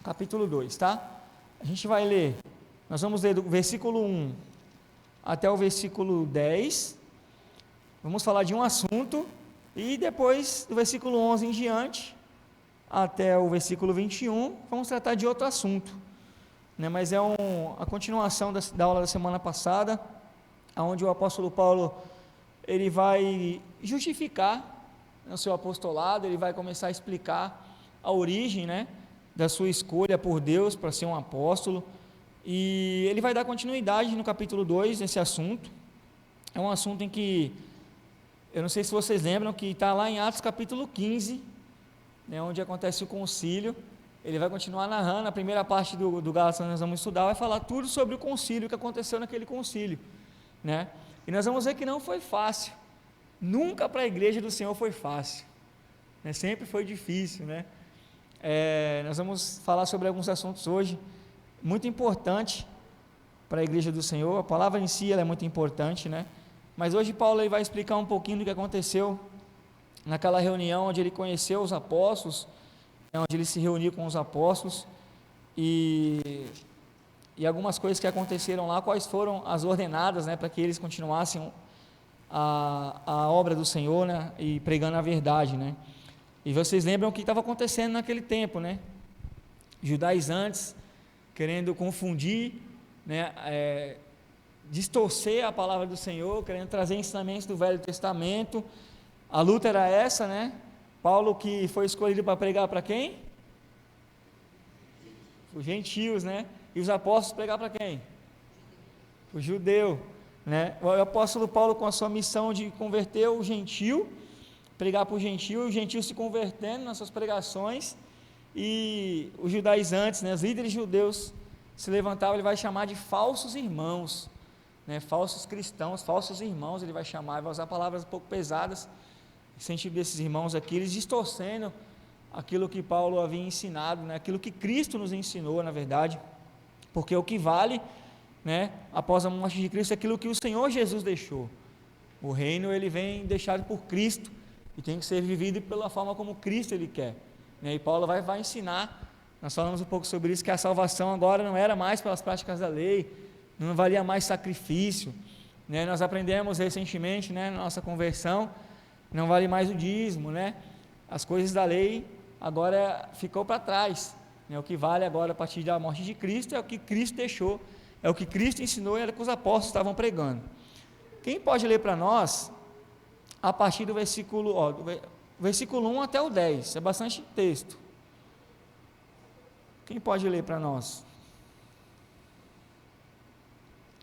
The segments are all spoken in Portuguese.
capítulo 2, tá? A gente vai ler, nós vamos ler do versículo 1 até o versículo 10, vamos falar de um assunto, e depois do versículo 11 em diante, até o versículo 21, vamos tratar de outro assunto, né? Mas é a continuação da aula da semana passada, onde o apóstolo Paulo, ele vai justificar no seu apostolado, ele vai começar a explicar a origem, né, da sua escolha por Deus para ser um apóstolo, e ele vai dar continuidade no capítulo 2 nesse assunto. É um assunto em que, eu não sei se vocês lembram, que está lá em Atos capítulo 15, né, onde acontece o concílio. Ele vai continuar narrando, a primeira parte do Gálatas nós vamos estudar, vai falar tudo sobre o concílio, que aconteceu naquele concílio, né, e nós vamos ver que não foi fácil, nunca para a igreja do Senhor foi fácil, né, sempre foi difícil, né. Nós vamos falar sobre alguns assuntos hoje, muito importante para a igreja do Senhor. A palavra em si ela é muito importante, né? Mas hoje Paulo ele vai explicar um pouquinho do que aconteceu naquela reunião onde ele conheceu os apóstolos, onde ele se reuniu com os apóstolos, e algumas coisas que aconteceram lá, quais foram as ordenadas, né, para que eles continuassem a obra do Senhor, né, e pregando a verdade, né. E vocês lembram o que estava acontecendo naquele tempo, né? Judaizantes querendo confundir, né, distorcer a palavra do Senhor, querendo trazer ensinamentos do Velho Testamento. A luta era essa, né? Paulo, que foi escolhido para pregar para quem? Os gentios, né? E os apóstolos pregar para quem? O judeu, né? O apóstolo Paulo, com a sua missão de converter o gentio, pregar para o gentio se convertendo nas suas pregações, e os judaizantes, né, os líderes judeus se levantavam, ele vai chamar de falsos irmãos, né, falsos cristãos, falsos irmãos, ele vai chamar, vai usar palavras um pouco pesadas, no sentido desses irmãos aqui, eles distorcendo aquilo que Paulo havia ensinado, né, aquilo que Cristo nos ensinou, na verdade, porque o que vale, né, após a morte de Cristo, é aquilo que o Senhor Jesus deixou. O reino ele vem deixado por Cristo, e tem que ser vivido pela forma como Cristo ele quer, né? E Paulo vai ensinar, nós falamos um pouco sobre isso, que a salvação agora não era mais pelas práticas da lei, não valia mais sacrifício, né? Nós aprendemos recentemente, né, na nossa conversão, não vale mais o dízimo, né? As coisas da lei agora ficou para trás, né? O que vale agora a partir da morte de Cristo é o que Cristo deixou, é o que Cristo ensinou e era o que os apóstolos estavam pregando. Quem pode ler para nós a partir do versículo 1 até o 10, é bastante texto. Quem pode ler para nós?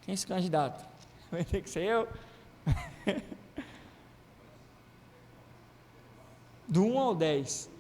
Quem se candidata? Vai ter que ser eu? Do 1 ao 10.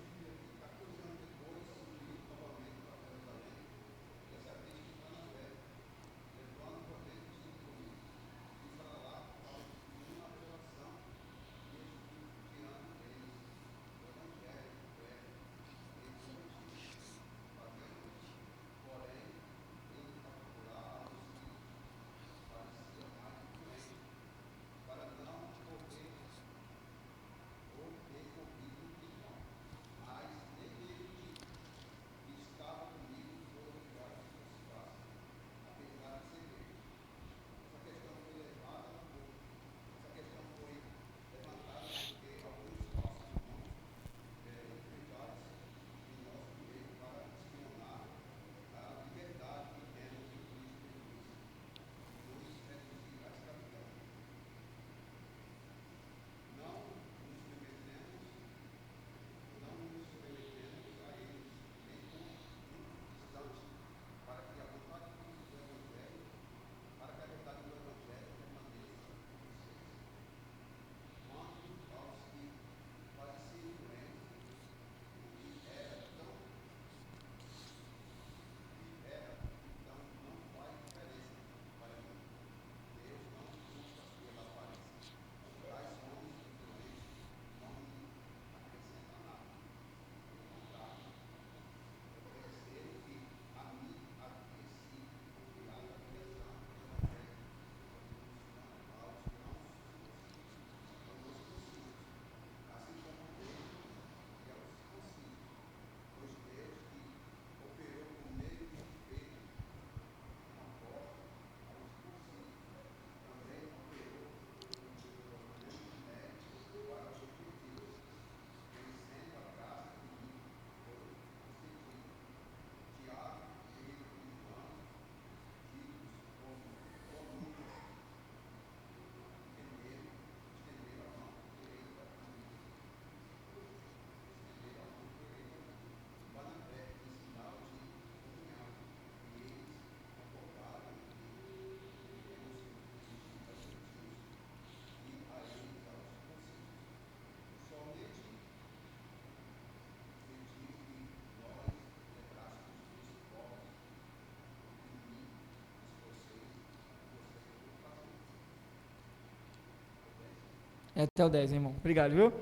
É até o 10, irmão. Obrigado, viu?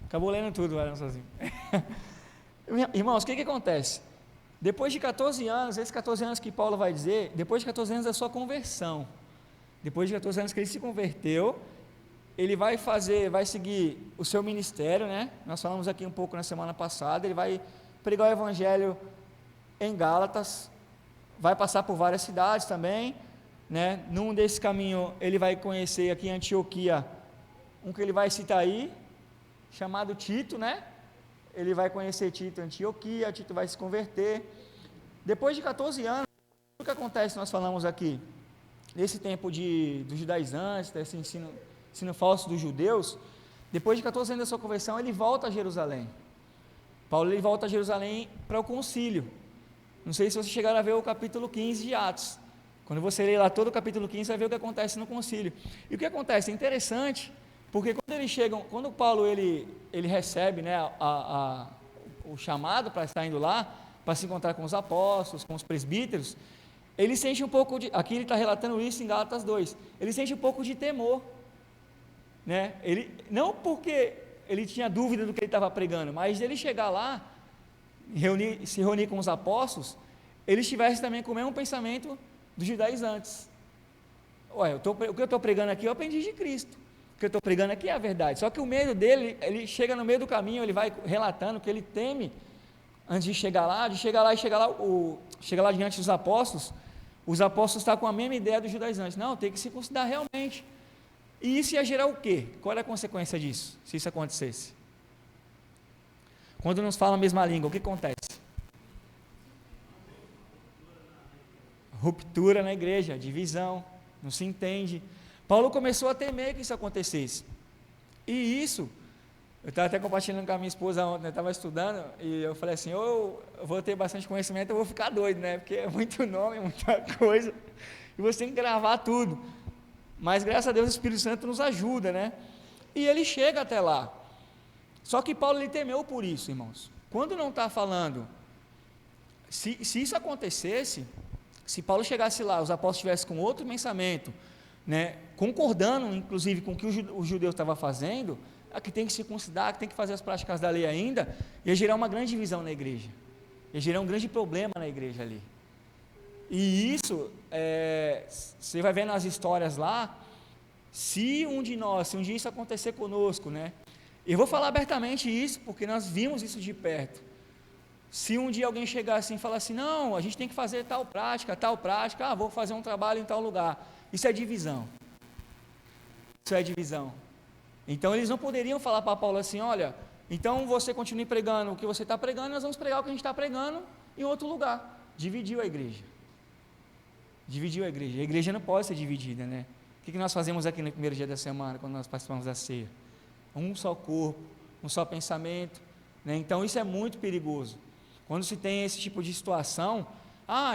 Acabou lendo tudo, varão sozinho. Irmãos, o que acontece? Depois de 14 anos, esses 14 anos que Paulo vai dizer, depois de 14 anos da sua conversão, depois de 14 anos que ele se converteu, ele vai seguir o seu ministério, né? Nós falamos aqui um pouco na semana passada, ele vai pregar o evangelho em Gálatas, vai passar por várias cidades também, né? Num desse caminho, ele vai conhecer aqui em Antioquia, um que ele vai citar aí, chamado Tito, né? Ele vai conhecer Tito em Antioquia, Tito vai se converter. Depois de 14 anos, o que acontece, nós falamos aqui, nesse tempo dos judaizantes, desse ensino falso dos judeus, depois de 14 anos da sua conversão, ele volta a Jerusalém. Paulo ele volta a Jerusalém para o concílio. Não sei se vocês chegaram a ver o capítulo 15 de Atos. Quando você lê lá todo o capítulo 15, você vai ver o que acontece no concílio. E o que acontece? É interessante, porque quando Paulo ele recebe, né, o chamado para estar indo lá, para se encontrar com os apóstolos, com os presbíteros, ele sente um pouco aqui ele está relatando isso em Gálatas 2, ele sente um pouco de temor, né? Não porque ele tinha dúvida do que ele estava pregando, mas ele chegar lá, se reunir com os apóstolos, eles tivessem também com o mesmo pensamento dos judaizantes. O que eu estou pregando aqui eu aprendi de Cristo, o que eu estou pregando aqui é a verdade, só que o medo dele, ele chega no meio do caminho, ele vai relatando que ele teme, antes de chegar lá diante dos apóstolos, os apóstolos estão com a mesma ideia dos judaizantes, não, tem que se considerar realmente, e isso ia gerar o quê? Qual era a consequência disso, se isso acontecesse? Quando nos falam a mesma língua, o que acontece? Ruptura na igreja, divisão, não se entende. Paulo começou a temer que isso acontecesse, e isso, eu estava até compartilhando com a minha esposa ontem, eu estava estudando, e eu falei assim, eu vou ter bastante conhecimento, eu vou ficar doido, né, porque é muito nome, muita coisa, e você tem que gravar tudo, mas graças a Deus o Espírito Santo nos ajuda, né, e ele chega até lá, só que Paulo ele temeu por isso, irmãos, quando não está falando, se isso acontecesse, se Paulo chegasse lá, os apóstolos estivessem com outro pensamento, né, concordando inclusive com o que o judeu estava fazendo, que tem que se considerar, que tem que fazer as práticas da lei ainda, ia gerar uma grande divisão na igreja, ia gerar um grande problema na igreja ali, e isso, você vai ver nas histórias lá, se um dia isso acontecer conosco, né, eu vou falar abertamente isso, porque nós vimos isso de perto, se um dia alguém chegar assim e falar assim, não, a gente tem que fazer tal prática, vou fazer um trabalho em tal lugar, isso é divisão, então eles não poderiam falar para Paulo assim, olha, então você continue pregando o que você está pregando, nós vamos pregar o que a gente está pregando em outro lugar. Dividiu a igreja, a igreja não pode ser dividida, né? O que nós fazemos aqui no primeiro dia da semana, quando nós participamos da ceia? Um só corpo, um só pensamento, né? Então isso é muito perigoso, quando se tem esse tipo de situação,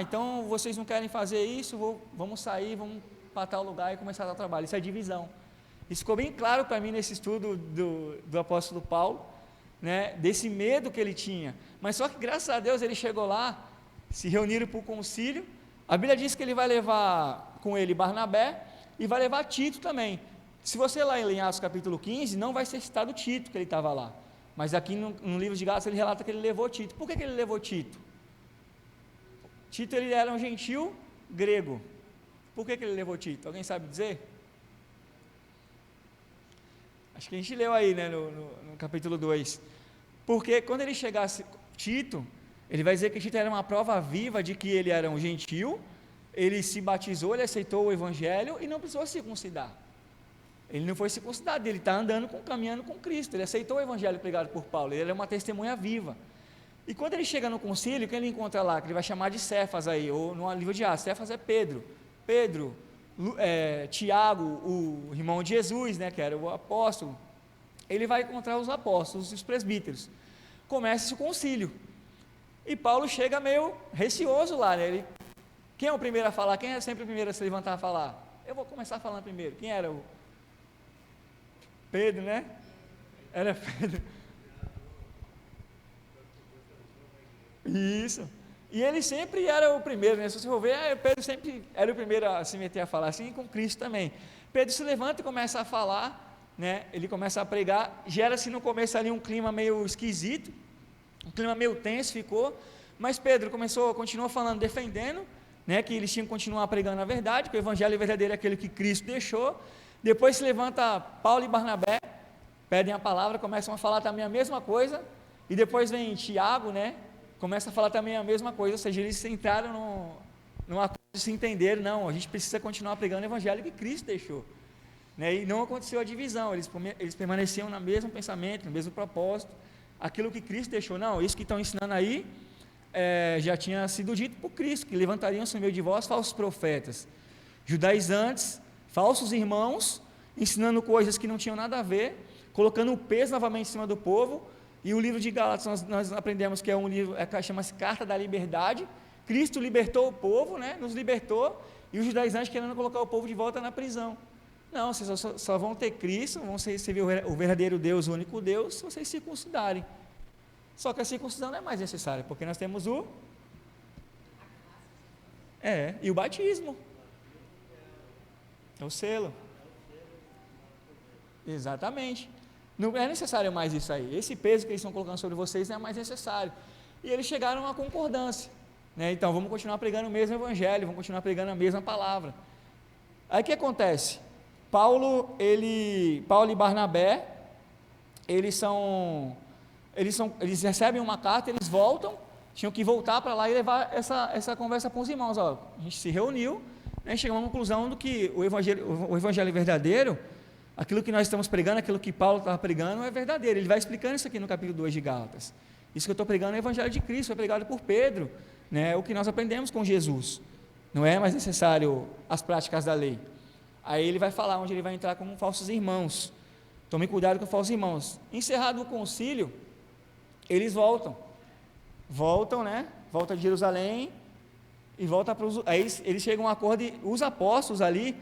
então vocês não querem fazer isso, vamos sair, vamos para tal lugar e começar a dar trabalho, isso é divisão. Isso ficou bem claro para mim nesse estudo do apóstolo Paulo, né, desse medo que ele tinha, mas só que graças a Deus ele chegou lá, se reuniram para o concílio, a Bíblia diz que ele vai levar com ele Barnabé, e vai levar Tito também. Se você lá em Atos capítulo 15, não vai ser citado Tito que ele estava lá, mas aqui no livro de Gálatas ele relata que ele levou Tito. Por que ele levou Tito? Tito ele era um gentil grego. Por que ele levou Tito? Alguém sabe dizer? Acho que a gente leu aí, né, no capítulo 2, porque quando ele chegasse, Tito, ele vai dizer que Tito era uma prova viva de que ele era um gentil, ele se batizou, ele aceitou o evangelho e não precisou se circuncidar, ele não foi circuncidado, ele está caminhando com Cristo, ele aceitou o evangelho pregado por Paulo, ele é uma testemunha viva, e quando ele chega no concílio, quem ele encontra lá, que ele vai chamar de Cefas aí, ou no livro de Atos, Cefas é Pedro, Tiago, o irmão de Jesus, né, que era o apóstolo, ele vai encontrar os apóstolos, os presbíteros, começa esse concílio, e Paulo chega meio receoso lá, né, quem é o primeiro a falar? Quem é sempre o primeiro a se levantar a falar? Eu vou começar falando primeiro. Quem era o Pedro, né? Era Pedro. Isso. E ele sempre era o primeiro, né? Se você for ver, Pedro sempre era o primeiro a se meter a falar, assim com Cristo também. Pedro se levanta e começa a falar, né? Ele começa a pregar, gera-se no começo ali um clima meio esquisito, um clima meio tenso ficou, mas Pedro continuou falando, defendendo, né, que eles tinham que continuar pregando a verdade, que o evangelho verdadeiro é aquele que Cristo deixou. Depois se levanta Paulo e Barnabé, pedem a palavra, começam a falar também a mesma coisa, e depois vem Tiago, né, começa a falar também a mesma coisa, ou seja, eles entraram numa coisa de se entender, não, a gente precisa continuar pregando o evangelho que Cristo deixou, né, e não aconteceu a divisão, eles permaneciam no mesmo pensamento, no mesmo propósito, aquilo que Cristo deixou, não, isso que estão ensinando aí, já tinha sido dito por Cristo, que levantariam-se no meio de vós falsos profetas, judaizantes, falsos irmãos, ensinando coisas que não tinham nada a ver, colocando o peso novamente em cima do povo. E o livro de Gálatas nós aprendemos que é um livro, chama-se Carta da Liberdade. Cristo libertou o povo, né, nos libertou, e os judaizantes querendo colocar o povo de volta na prisão. Não, vocês só vão ter Cristo, vão receber o verdadeiro Deus, o único Deus, se vocês circuncidarem. Só que a circuncisão não é mais necessária, porque nós temos e o batismo, é o selo, exatamente, não é necessário mais isso aí, esse peso que eles estão colocando sobre vocês não é mais necessário, e eles chegaram a uma concordância, né? Então vamos continuar pregando o mesmo evangelho, vamos continuar pregando a mesma palavra. Aí o que acontece? Paulo e Barnabé, eles recebem uma carta, eles voltam, tinham que voltar para lá e levar essa conversa para os irmãos. Ó, a gente se reuniu, né, e chegamos à conclusão do que o evangelho verdadeiro, aquilo que nós estamos pregando, aquilo que Paulo estava pregando é verdadeiro. Ele vai explicando isso aqui no capítulo 2 de Gálatas. Isso que eu estou pregando é o evangelho de Cristo, foi pregado por Pedro, né, o que nós aprendemos com Jesus, não é mais necessário as práticas da lei. Aí ele vai falar onde ele vai entrar como falsos irmãos. Tomem cuidado com falsos irmãos. Encerrado o concílio, eles voltam, né? Volta de Jerusalém e volta para aí eles chegam a um acordo e os apóstolos ali,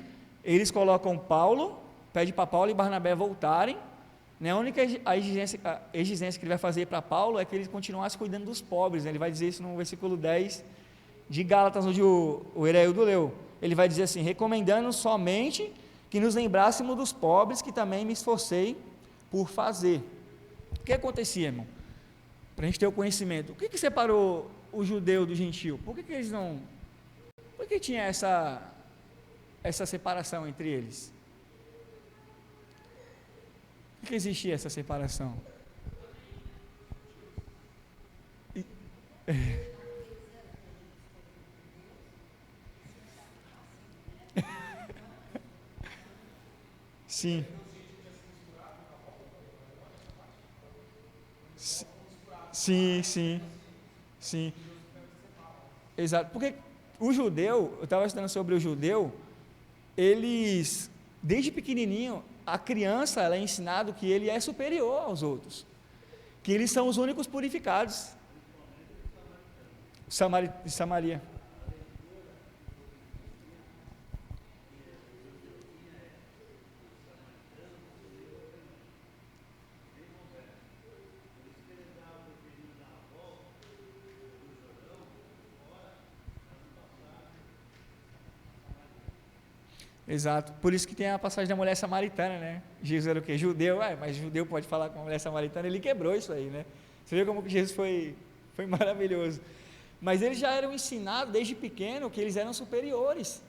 eles colocam Paulo, pede para Paulo e Barnabé voltarem, né? A única exigência que ele vai fazer para Paulo é que ele continuasse cuidando dos pobres, né? Ele vai dizer isso no versículo 10 de Gálatas, onde o Hereildo leu. Ele vai dizer assim: recomendando somente que nos lembrássemos dos pobres, que também me esforcei por fazer. O que acontecia, irmão? Para a gente ter o conhecimento, o que separou o judeu do gentil? Por que eles não... Por que tinha essa separação entre eles? Por que existia essa separação? Sim. Sim. Exato. Porque o judeu, eu estava estudando sobre o judeu, eles, desde pequenininho, a criança, ela é ensinado que ele é superior aos outros, que eles são os únicos purificados. Samaria. Exato, por isso que tem a passagem da mulher samaritana, né? Jesus era o quê? Judeu, mas judeu pode falar com a mulher samaritana, ele quebrou isso aí, né? Você vê como que Jesus foi maravilhoso. Mas eles já eram ensinados desde pequeno que eles eram superiores.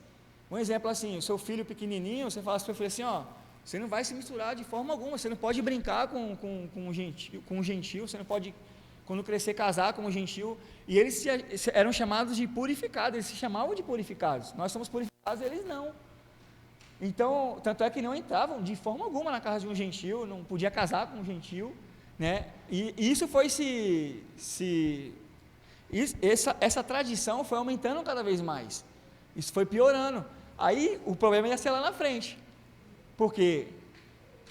Um exemplo assim, o seu filho pequenininho, você fala para o seu filho assim, ó, você não vai se misturar de forma alguma, você não pode brincar com um gentil, você não pode, quando crescer, casar com um gentil. E eles eram chamados de purificados, eles se chamavam de purificados. Nós somos purificados, eles não. Então, tanto é que não entravam de forma alguma na casa de um gentil, não podia casar com um gentil, né? E isso foi essa tradição foi aumentando cada vez mais, isso foi piorando. Aí o problema ia ser lá na frente, porque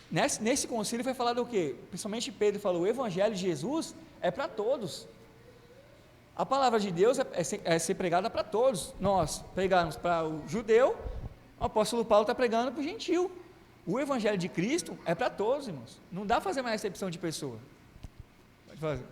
nesse concílio foi falado o quê? Principalmente Pedro falou: o evangelho de Jesus é para todos, a palavra de Deus é ser pregada para todos. Nós pregamos para o judeu, o apóstolo Paulo está pregando para o gentil. O evangelho de Cristo é para todos, irmãos, não dá para fazer mais exceção de pessoa. Pode fazer.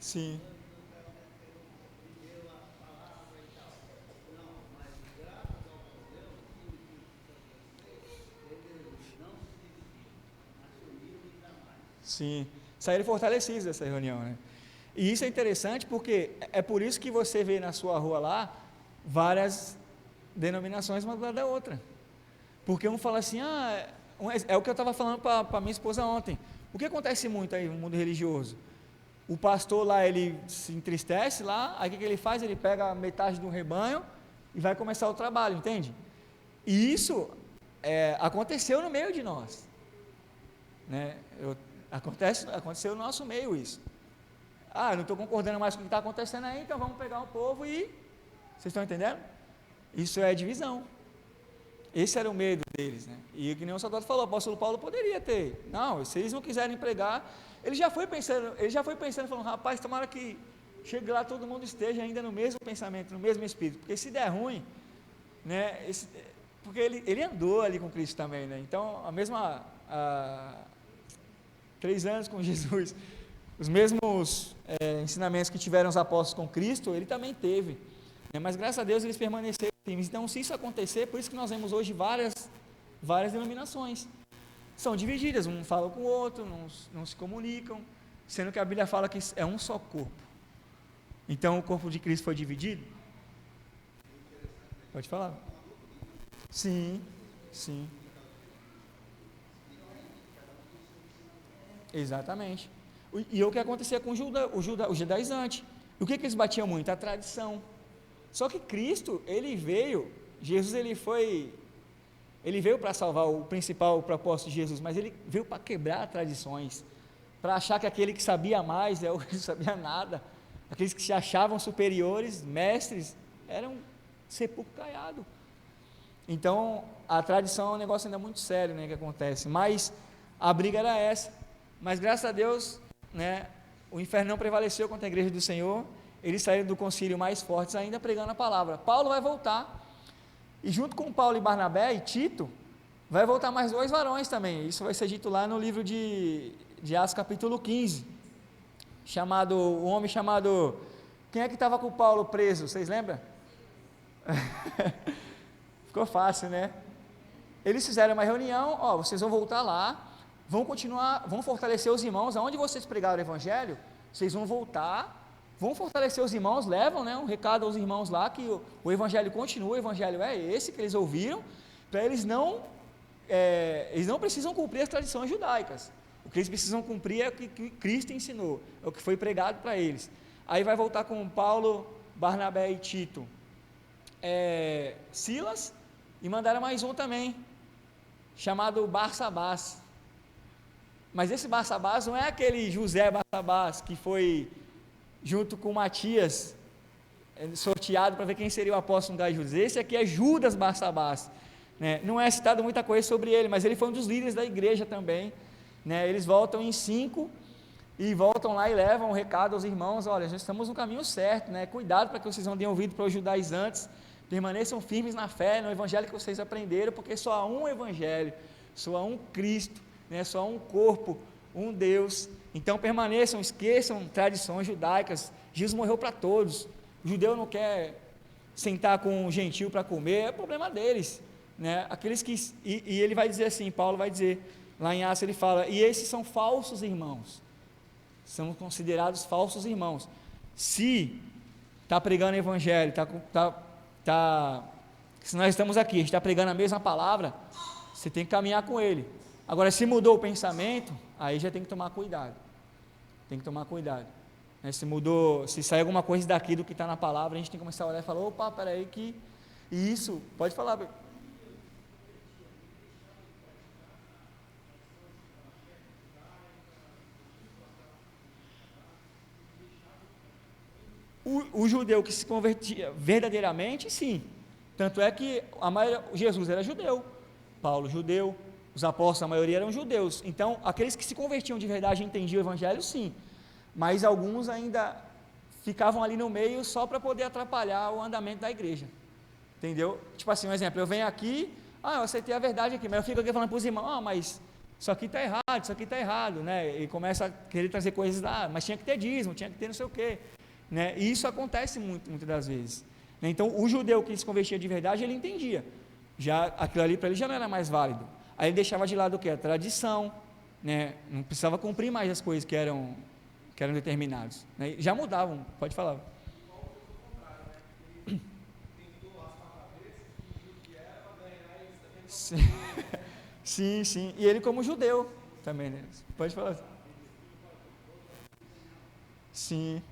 Sim. Sim. Saíram fortalecidos dessa reunião, né? E isso é interessante porque é por isso que você vê na sua rua lá várias denominações uma do lado da outra. Porque um fala assim, é o que eu estava falando para minha esposa ontem. O que acontece muito aí no mundo religioso? O pastor lá, ele se entristece lá, aí o que ele faz? Ele pega metade do rebanho e vai começar o trabalho, entende? E isso aconteceu no meio de nós, né? Aconteceu no nosso meio isso. Eu não estou concordando mais com o que está acontecendo aí, então vamos pegar o povo e... Vocês estão entendendo? Isso é divisão. Esse era o medo deles, né? E que nem o soldado falou, o apóstolo Paulo poderia ter. Não, se eles não quiserem pregar, ele já foi pensando, falando, rapaz, tomara que chegue lá, todo mundo esteja ainda no mesmo pensamento, no mesmo espírito, porque se der ruim, né? Porque ele andou ali com Cristo também, né? Então, 3 anos com Jesus, os mesmos ensinamentos que tiveram os apóstolos com Cristo, ele também teve, né? Mas graças a Deus eles permaneceram firmes. Então, se isso acontecer, por isso que nós vemos hoje várias denominações, são divididas, um fala com o outro, não se comunicam, sendo que a Bíblia fala que é um só corpo. Então, o corpo de Cristo foi dividido? Pode falar. Sim. Exatamente. E o que acontecia com os judaizantes? O que eles batiam muito? A tradição. Só que Cristo, Jesus ele veio para salvar o principal propósito de Jesus, mas ele veio para quebrar tradições, para achar que aquele que sabia mais é o que não sabia nada, aqueles que se achavam superiores, mestres, eram sepulcro caiado. Então, a tradição é um negócio ainda muito sério, né, que acontece, mas a briga era essa. Mas graças a Deus, né, o inferno não prevaleceu contra a igreja do Senhor, eles saíram do concílio mais fortes ainda pregando a palavra. Paulo vai voltar, e junto com Paulo e Barnabé e Tito, vai voltar mais 2 varões também. Isso vai ser dito lá no livro de Atos capítulo 15, um homem chamado, quem é que estava com o Paulo preso, vocês lembram? Ficou fácil, né? Eles fizeram uma reunião, vocês vão voltar lá, vão fortalecer os irmãos, aonde vocês pregaram o evangelho, vocês vão voltar, vão fortalecer os irmãos, levam, né, um recado aos irmãos lá, que o evangelho continua, o evangelho é esse que eles ouviram, para eles não precisam cumprir as tradições judaicas, o que eles precisam cumprir é o que Cristo ensinou, é o que foi pregado para eles. Aí vai voltar com Paulo, Barnabé e Tito, Silas, e mandaram mais um também, chamado Barsabás. Mas esse Barsabás não é aquele José Barsabás que foi junto com Matias sorteado para ver quem seria o apóstolo no lugar de Judas. Esse aqui é Judas Barsabás, né? Não é citado muita coisa sobre ele, mas ele foi um dos líderes da igreja também, né? Eles voltam em 5 e voltam lá e levam um recado aos irmãos: olha, já estamos no caminho certo, né? Cuidado para que vocês não tenham ouvido para os judaizantes, permaneçam firmes na fé, no evangelho que vocês aprenderam, porque só há um evangelho, só há um Cristo, né? Só há um corpo, um Deus. Então permaneçam, esqueçam tradições judaicas. Jesus morreu para todos. O judeu não quer sentar com um gentil para comer, é problema deles, né? Aqueles que e ele vai dizer assim, Paulo vai dizer lá em Atos, ele fala: e esses são falsos irmãos, são considerados falsos irmãos. Se está pregando o evangelho, se nós estamos aqui, a gente está pregando a mesma palavra, você tem que caminhar com ele. Agora, se mudou o pensamento, aí já tem que tomar cuidado. Tem que tomar cuidado. Se sair alguma coisa daqui do que está na palavra, a gente tem que começar a olhar e falar: opa, peraí, que isso, pode falar. O judeu que se convertia verdadeiramente, sim. Tanto é que Jesus era judeu, Paulo judeu, os apóstolos, a maioria eram judeus. Então, aqueles que se convertiam de verdade e entendiam o evangelho, sim. Mas alguns ainda ficavam ali no meio só para poder atrapalhar o andamento da igreja. Entendeu? Tipo assim, um exemplo, eu venho aqui, eu aceitei a verdade aqui, mas eu fico aqui falando para os irmãos: mas isso aqui está errado, isso aqui está errado, né? E começa a querer trazer coisas lá, mas tinha que ter dízimo, tinha que ter não sei o quê, né? E isso acontece muitas das vezes, né? Então, o judeu que se convertia de verdade, ele entendia, já aquilo ali para ele já não era mais válido, aí ele deixava de lado o que? A tradição, né? Não precisava cumprir mais as coisas que eram determinadas, né? Já mudavam, pode falar. Sim, sim, sim. E ele como judeu também, né? Pode falar. Sim,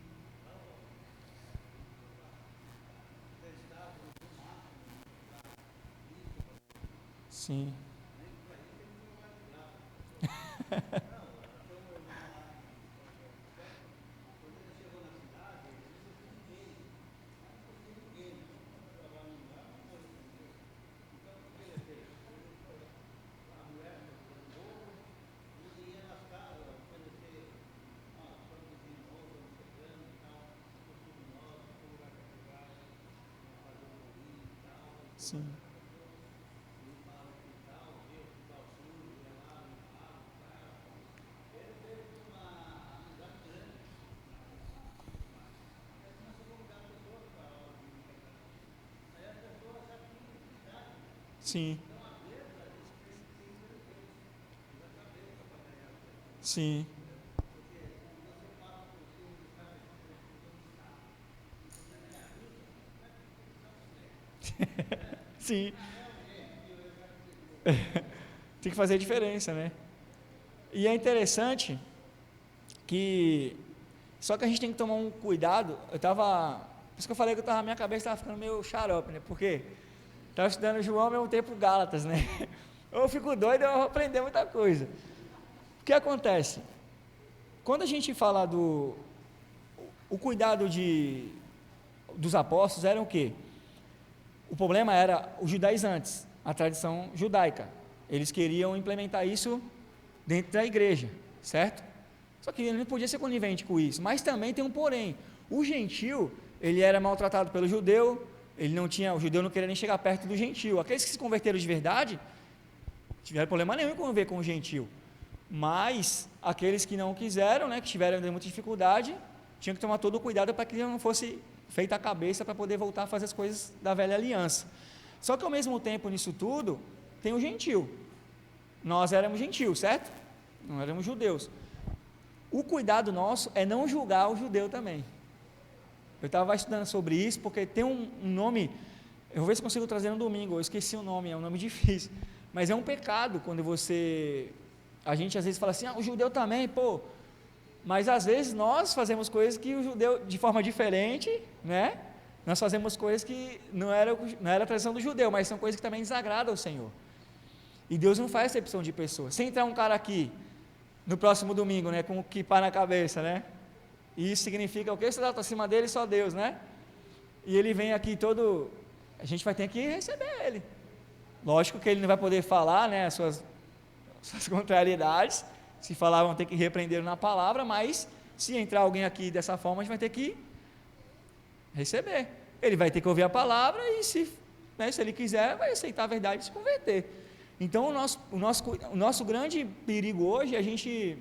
sim, sim, sim, sim, sim. Tem que fazer a diferença, né? E é interessante que só que a gente tem que tomar um cuidado. Por isso que eu falei que minha cabeça estava ficando meio xarope, né? Porque estava estudando João ao mesmo tempo Gálatas, né? Eu fico doido, eu vou aprender muita coisa. O que acontece? Quando a gente fala o cuidado dos apóstolos era o quê? O problema era os judaizantes, a tradição judaica. Eles queriam implementar isso dentro da igreja, certo? Só que ele não podia ser conivente com isso. Mas também tem um porém. O gentil, ele era maltratado pelo judeu, o judeu não queria nem chegar perto do gentil. Aqueles que se converteram de verdade, tiveram problema nenhum em conviver com o gentil. Mas aqueles que não quiseram, né, que tiveram muita dificuldade, tinham que tomar todo o cuidado para que não fosse feita a cabeça para poder voltar a fazer as coisas da velha aliança. Só que ao mesmo tempo nisso tudo, tem o gentil. Nós éramos gentios, certo? Não éramos judeus. O cuidado nosso é não julgar o judeu também. Eu estava estudando sobre isso, porque tem um nome, eu vou ver se consigo trazer no domingo, eu esqueci o nome, é um nome difícil, mas é um pecado quando a gente às vezes fala assim, o judeu também, pô, mas às vezes nós fazemos coisas que o judeu, de forma diferente, né? Nós fazemos coisas que não era a tradição do judeu, mas são coisas que também desagradam ao Senhor. E Deus não faz acepção de pessoas. Se entrar um cara aqui, no próximo domingo, né, com o kippah na cabeça, né? E isso significa o quê? Você está acima dele, só Deus, né? E ele vem aqui todo, a gente vai ter que receber ele. Lógico que ele não vai poder falar, né, as suas contrariedades. Se falar, vão ter que repreender na palavra, mas se entrar alguém aqui dessa forma, a gente vai ter que receber. Ele vai ter que ouvir a palavra e se ele quiser, vai aceitar a verdade e se converter. Então, o nosso grande perigo hoje, a gente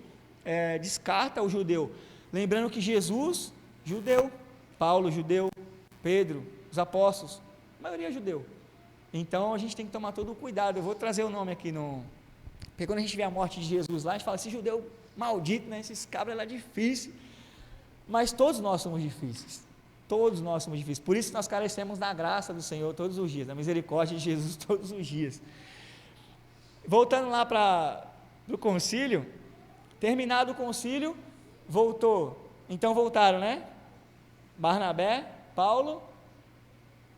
descarta o judeu. Lembrando que Jesus, judeu, Paulo, judeu, Pedro, os apóstolos, a maioria é judeu. Então, a gente tem que tomar todo o cuidado. Eu vou trazer o nome aqui porque quando a gente vê a morte de Jesus lá, a gente fala, esse judeu maldito, né? Esses cabras lá é difícil. Mas todos nós somos difíceis. Todos nós somos difíceis. Por isso nós carecemos da graça do Senhor todos os dias, da misericórdia de Jesus todos os dias. Voltando lá para o concílio, terminado o concílio, então voltaram, né? Barnabé, Paulo,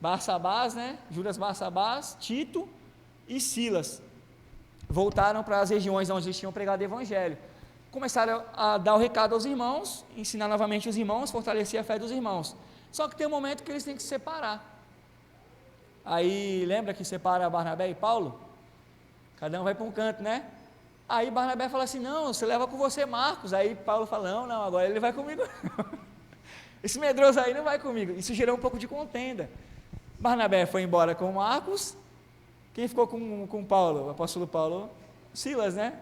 Barsabás, né? Judas Barsabás, Tito e Silas. Voltaram para as regiões onde eles tinham pregado o evangelho. Começaram a dar o recado aos irmãos, ensinar novamente os irmãos, fortalecer a fé dos irmãos. Só que tem um momento que eles têm que se separar. Aí, lembra que separa Barnabé e Paulo? Cada um vai para um canto, né? Aí Barnabé fala assim, não, você leva com você Marcos. Aí Paulo fala, não, agora ele vai comigo. Esse medroso aí não vai comigo. Isso gerou um pouco de contenda. Barnabé foi embora com Marcos. Quem ficou com Paulo, o apóstolo Paulo? Silas, né?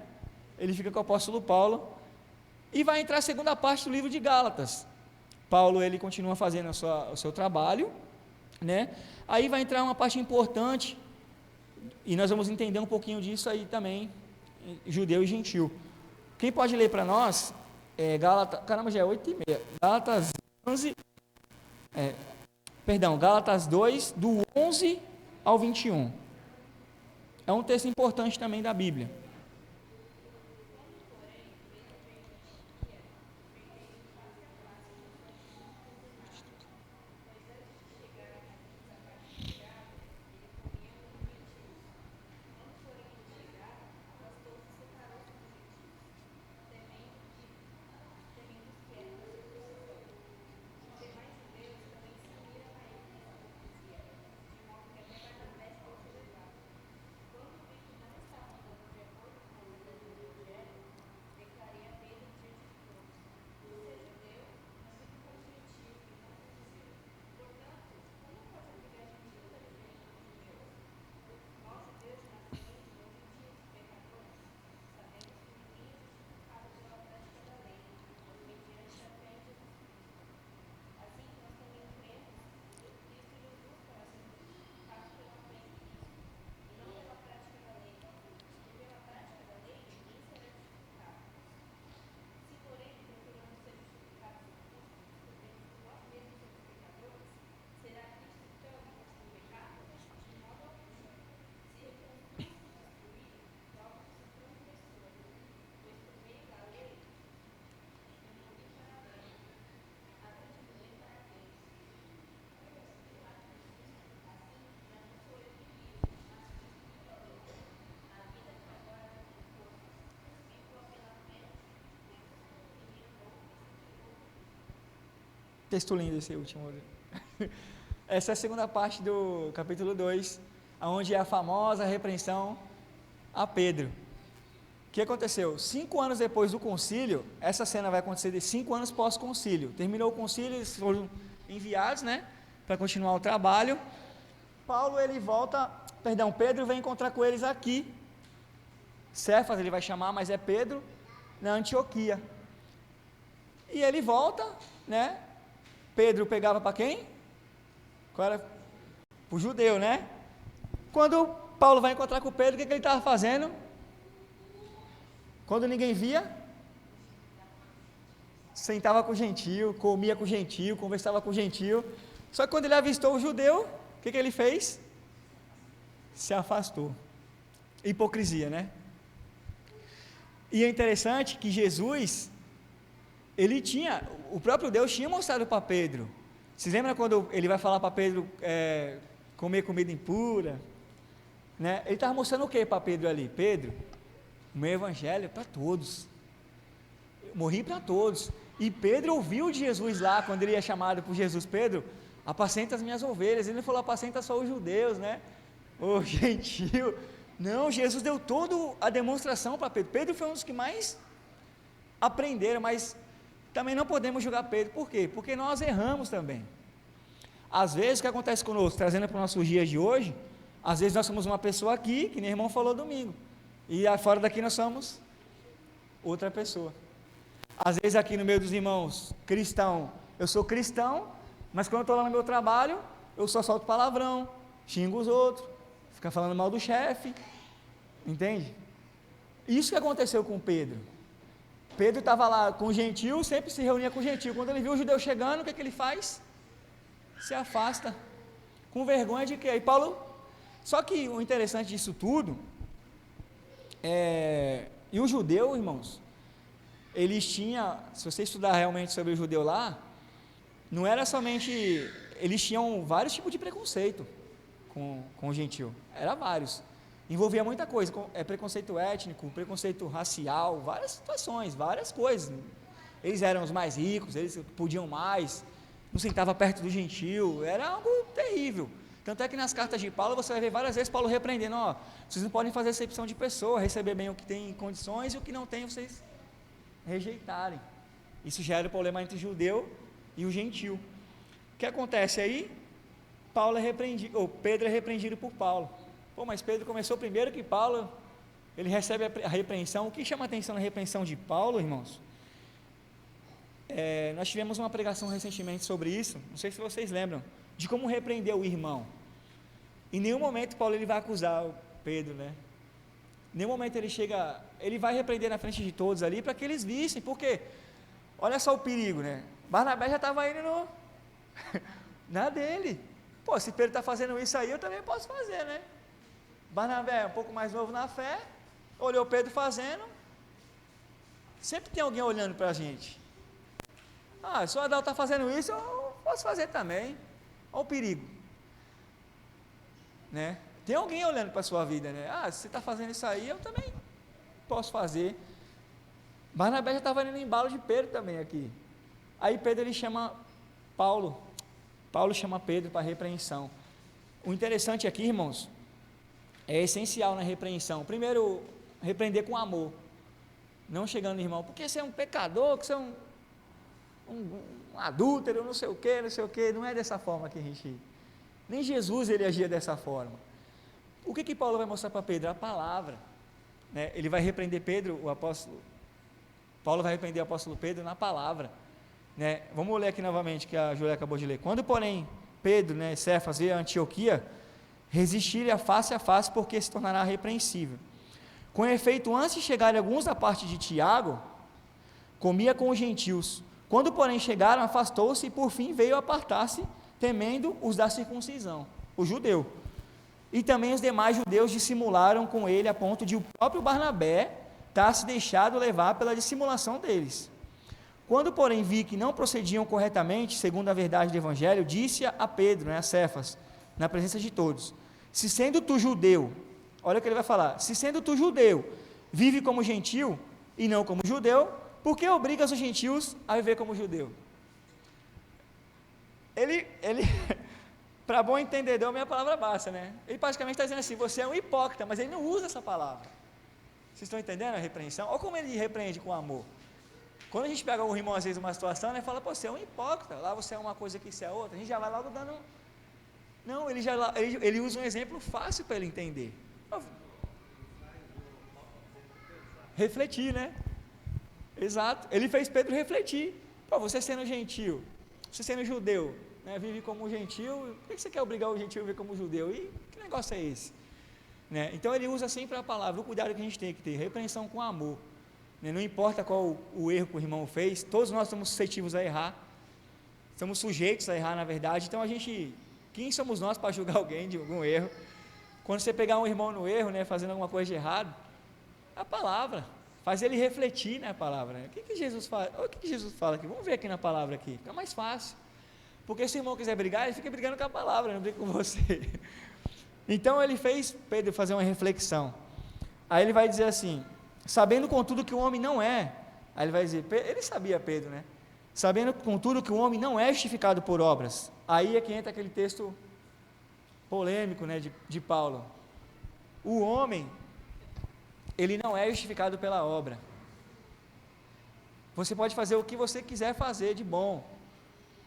ele fica com o apóstolo Paulo, e vai entrar a segunda parte do livro de Gálatas. Paulo, ele continua fazendo o seu trabalho, né? Aí vai entrar uma parte importante, e nós vamos entender um pouquinho disso aí também, judeu e gentil. Quem pode ler para nós, Gálatas, caramba, já é 8h30, Gálatas 11, Gálatas 2, do 11 ao 21, é um texto importante também da Bíblia. Texto lindo esse último. Essa é a segunda parte do capítulo 2, onde é a famosa repreensão a Pedro. O que aconteceu? 5 anos depois do concílio, essa cena vai acontecer de 5 anos pós-concílio. Terminou o concílio, eles foram enviados, né, para continuar o trabalho. Pedro vem encontrar com eles aqui. Cefas ele vai chamar, mas é Pedro, na Antioquia. E ele volta, né? Pedro pegava para quem? Qual era? Para o judeu, né? Quando Paulo vai encontrar com Pedro, o que ele estava fazendo? Quando ninguém via, sentava com o gentio, comia com o gentio, conversava com o gentio. Só que quando ele avistou o judeu, o que ele fez? Se afastou. Hipocrisia, né? E é interessante que Jesus, o próprio Deus tinha mostrado para Pedro. Vocês lembram quando ele vai falar para Pedro comer comida impura? Né? Ele estava mostrando o que para Pedro ali? Pedro, o meu evangelho é para todos. Eu morri para todos. E Pedro ouviu de Jesus lá, quando ele é chamado por Jesus: Pedro, apacenta as minhas ovelhas. Ele não falou apacenta só os judeus, né? Ô gentil. Não, Jesus deu toda a demonstração para Pedro. Pedro foi um dos que mais aprenderam, mas também não podemos julgar Pedro. Por quê? Porque nós erramos também. Às vezes, o que acontece conosco, trazendo para os nossos dias de hoje, às vezes nós somos uma pessoa aqui, que nem o irmão falou domingo, e fora daqui nós somos outra pessoa. Às vezes aqui no meio dos irmãos, cristão, eu sou cristão, mas quando eu estou lá no meu trabalho, eu só solto palavrão, xingo os outros, fica falando mal do chefe, entende? Isso que aconteceu com Pedro. Pedro estava lá com o gentil, sempre se reunia com o gentil. Quando ele viu o judeu chegando, o que ele faz? Se afasta, com vergonha de quê? Aí Paulo, só que o interessante disso tudo, e o judeu, irmãos, eles tinham, se você estudar realmente sobre o judeu lá, não era somente, eles tinham vários tipos de preconceito com o gentil, era vários, envolvia muita coisa, preconceito étnico, preconceito racial, várias situações, várias coisas. Eles eram os mais ricos, eles podiam mais, não sentava perto do gentil, era algo terrível. Tanto é que nas cartas de Paulo você vai ver várias vezes Paulo repreendendo: vocês não podem fazer acepção de pessoa, receber bem o que tem em condições e o que não tem vocês rejeitarem. Isso gera o problema entre o judeu e o gentil. O que acontece aí? Pedro é repreendido por Paulo. Mas Pedro começou primeiro que Paulo. ele recebe a repreensão. O que chama a atenção na repreensão de Paulo, irmãos? Nós tivemos uma pregação recentemente sobre isso, não sei se vocês lembram, de como repreender o irmão. Em nenhum momento Paulo ele vai acusar o Pedro, né? Em nenhum momento ele vai repreender na frente de todos ali, para que eles vissem, porque, olha só o perigo, né? Barnabé já estava indo na dele. Pô, se Pedro está fazendo isso aí, eu também posso fazer, né? Barnabé é um pouco mais novo na fé, olhou Pedro fazendo, sempre tem alguém olhando para a gente. Se o Adão está fazendo isso, eu posso fazer também. Olha o perigo, né? Tem alguém olhando para a sua vida, né? Se você está fazendo isso aí, eu também posso fazer. Barnabé já estava indo no embalo de Pedro também aqui. Aí Pedro ele chama Paulo chama Pedro para repreensão. O interessante aqui, irmãos, é essencial na repreensão. Primeiro, repreender com amor, não chegando, irmão, porque você é um pecador, que você é um adúltero, não sei o que, não é dessa forma que a gente, nem Jesus ele agia dessa forma. O que Paulo vai mostrar para Pedro? A palavra, né? Ele vai repreender Paulo vai repreender o apóstolo Pedro na palavra, né? Vamos ler aqui novamente, que a Júlia acabou de ler. Quando porém Pedro, né, Cefas veio a Antioquia, resistir-lhe face a face, porque se tornará repreensível. Com efeito, antes de chegarem alguns da parte de Tiago, comia com os gentios. Quando porém chegaram, afastou-se e por fim veio apartar-se, temendo os da circuncisão, o judeu. E também os demais judeus dissimularam com ele, a ponto de o próprio Barnabé ter se deixado levar pela dissimulação deles. Quando porém vi que não procediam corretamente, segundo a verdade do evangelho, disse a Pedro, a Cefas, na presença de todos: se sendo tu judeu, olha o que ele vai falar, se sendo tu judeu, vive como gentil e não como judeu, por que obrigas os gentios a viver como judeu? Ele para bom entendedor, minha palavra basta, né? Ele praticamente está dizendo assim, você é um hipócrita, mas ele não usa essa palavra. Vocês estão entendendo a repreensão? Olha como ele repreende com amor. Quando a gente pega um irmão, às vezes, uma situação, ele fala, pô, você é um hipócrita, lá você é uma coisa, aqui você é outra, a gente já vai logo dando... Não, ele usa um exemplo fácil para ele entender. Refletir, né? Exato, ele fez Pedro refletir. Pô, você sendo gentil, você sendo judeu, né, vive como gentil, por que você quer obrigar o gentil a viver como judeu? E que negócio é esse? Né? Então ele usa sempre a palavra, o cuidado que a gente tem que ter, repreensão com amor, né? Não importa qual o erro que o irmão fez, todos nós somos suscetíveis a errar, estamos sujeitos a errar na verdade, então quem somos nós para julgar alguém de algum erro? Quando você pegar um irmão no erro, né, fazendo alguma coisa de errado, a palavra faz ele refletir na palavra, né? O que Jesus fala? O que Jesus fala aqui? Vamos ver aqui na palavra aqui, fica mais fácil, porque se o irmão quiser brigar, ele fica brigando com a palavra, não briga com você. Então ele fez Pedro fazer uma reflexão, aí ele vai dizer assim, sabendo contudo que o homem não é, aí ele vai dizer, ele sabia Pedro, né? Sabendo contudo que o homem não é justificado por obras, aí é que entra aquele texto polêmico, né, de Paulo, o homem, ele não é justificado pela obra, você pode fazer o que você quiser fazer de bom,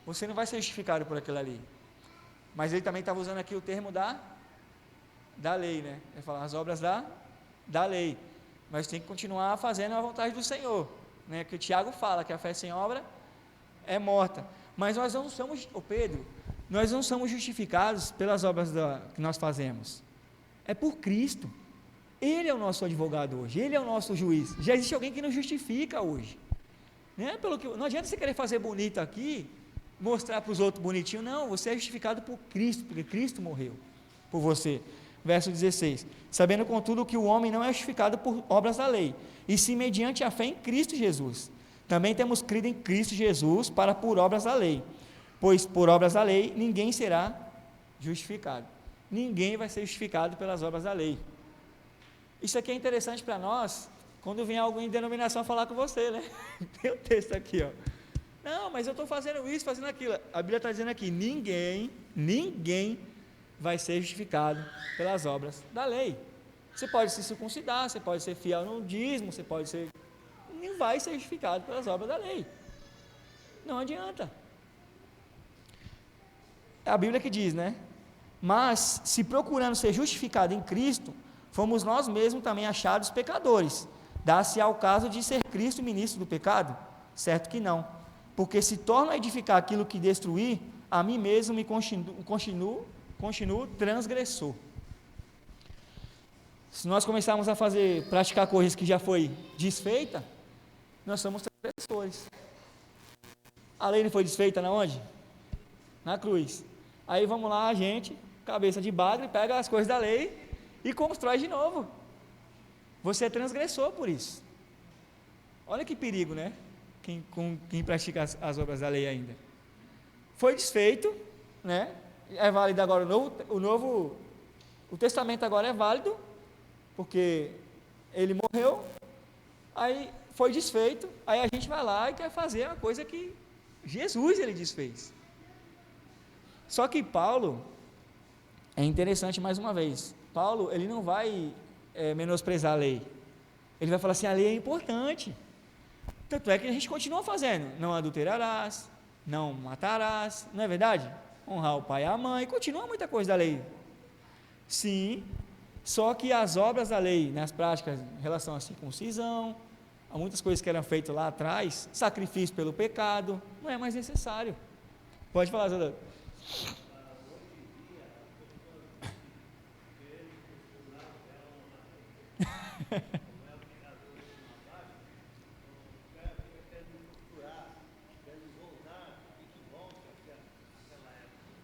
você não vai ser justificado por aquilo ali, mas ele também estava usando aqui o termo da lei, né, ele fala as obras da lei, mas tem que continuar fazendo a vontade do Senhor, né, que o Tiago fala que a fé sem obra é morta, mas nós não somos, Pedro, nós não somos justificados pelas obras que nós fazemos, é por Cristo, Ele é o nosso advogado hoje, Ele é o nosso juiz, já existe alguém que nos justifica hoje, né? Não adianta você querer fazer bonito aqui, mostrar para os outros bonitinho, não, você é justificado por Cristo, porque Cristo morreu por você, verso 16, sabendo contudo que o homem não é justificado por obras da lei, e sim mediante a fé em Cristo Jesus, também temos crido em Cristo Jesus para por obras da lei, pois por obras da lei ninguém será justificado, ninguém vai ser justificado pelas obras da lei. Isso aqui é interessante para nós, quando vem alguém em denominação falar com você, né? Tem o texto aqui, ó. Não, mas eu estou fazendo isso, fazendo aquilo. A Bíblia está dizendo aqui, ninguém vai ser justificado pelas obras da lei. Você pode se circuncidar, você pode ser fiel no dízimo, você pode ser... Não vai ser justificado pelas obras da lei. Não adianta. É a Bíblia que diz, né? Mas, se procurando ser justificado em Cristo, fomos nós mesmos também achados pecadores. Dá-se ao caso de ser Cristo ministro do pecado? Certo que não, porque se torno a edificar aquilo que destruí, a mim mesmo me continuo transgressor. Se nós começarmos a praticar coisas que já foi desfeita, nós somos transgressores. A lei não foi desfeita na onde? Na cruz. Aí vamos lá, a gente, cabeça de bagre, pega as coisas da lei e constrói de novo. Você é transgressor por isso. Olha que perigo, né? Quem pratica as obras da lei ainda. Foi desfeito, né? É válido agora o testamento agora é válido, porque ele morreu, aí foi desfeito, aí a gente vai lá e quer fazer uma coisa que Jesus ele desfez. Só que Paulo, é interessante mais uma vez, Paulo ele não vai menosprezar a lei, ele vai falar assim, a lei é importante, tanto é que a gente continua fazendo, não adulterarás, não matarás, não é verdade? Honrar o pai e a mãe, continua muita coisa da lei, sim, só que as obras da lei, nas práticas em relação à circuncisão, há muitas coisas que eram feitas lá atrás, sacrifício pelo pecado, não é mais necessário. Pode falar, Zé.